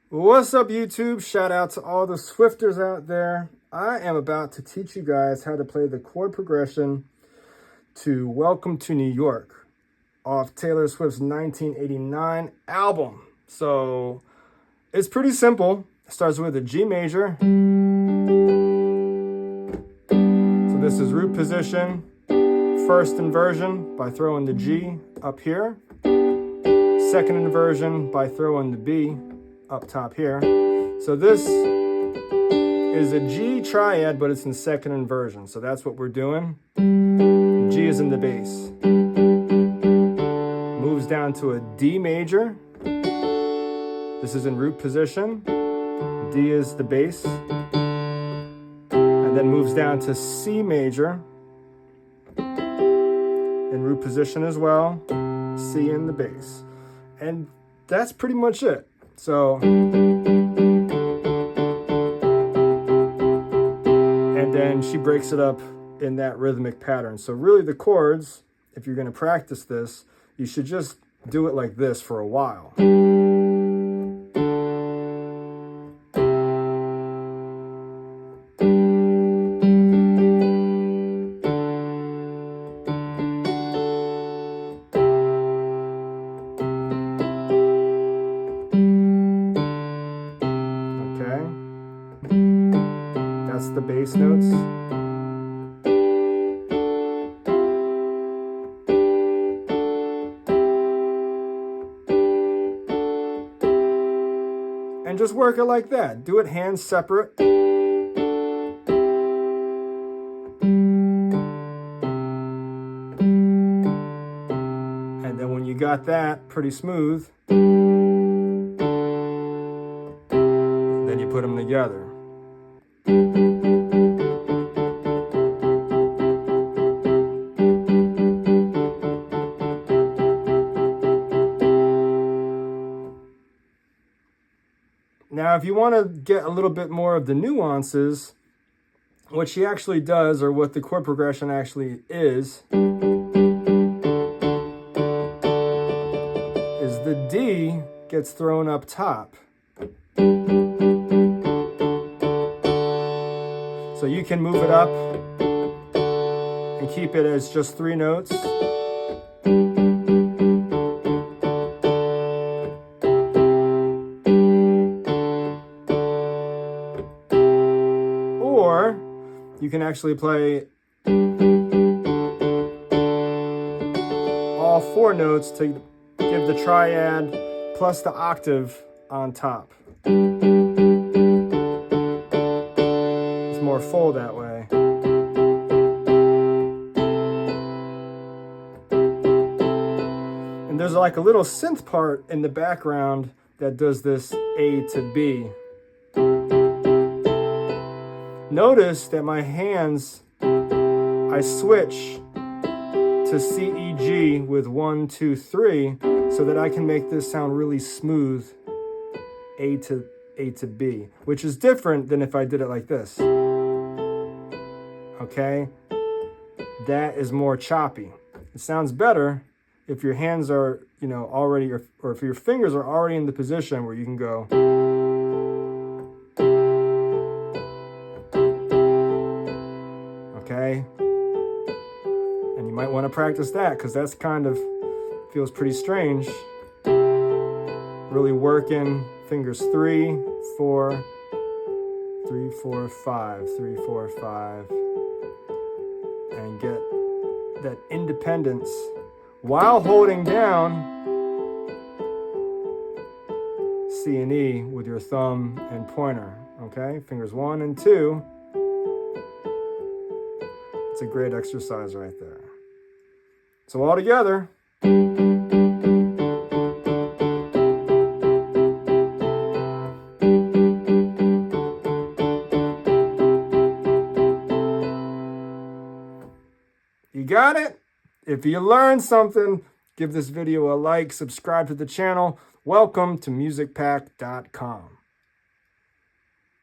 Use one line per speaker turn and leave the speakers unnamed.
What's up, YouTube? Shout out to all the Swifters out there. I am about to teach you guys how to play the chord progression to Welcome to New York off Taylor Swift's 1989 album. So it's pretty simple. It starts with a G major. So this is root position, first inversion by throwing the G up here, second inversion by throwing the B up top here. So this is a G triad, but it's in second inversion. So that's what we're doing. G is in the bass. Moves down to a D major. This is in root position. D is the bass. And then moves down to C major. In root position as well. C in the bass. And that's pretty much it. So, and then she breaks it up in that rhythmic pattern. So really the chords, if you're going to practice this, you should just do it like this for a while. That's the bass notes. And just work it like that. Do it hands separate. And then when you got that pretty smooth, then you put them together. Now, if you want to get a little bit more of the nuances, what she actually does, or what the chord progression actually is the D gets thrown up top. So you can move it up and keep it as just 3 notes. Or you can actually play all 4 notes to give the triad plus the octave on top. It's more full that way. And there's like a little synth part in the background that does this A to B. Notice that my hands, I switch to C, E, G with 1, 2, 3, so that I can make this sound really smooth, A to B, which is different than if I did it like this. Okay? That is more choppy. It sounds better if your hands are, already, or if your fingers are already in the position where you can go. Okay? And you might want to practice that, because that's kind of feels pretty strange. Really working fingers 3, 4, 3, 4, 5, 3, 4, 5, and get that independence while holding down C and E with your thumb and pointer. Okay, fingers 1 and 2. It's a great exercise right there. So all together. You got it? If you learned something, give this video a like, subscribe to the channel. Welcome to musicpack.com.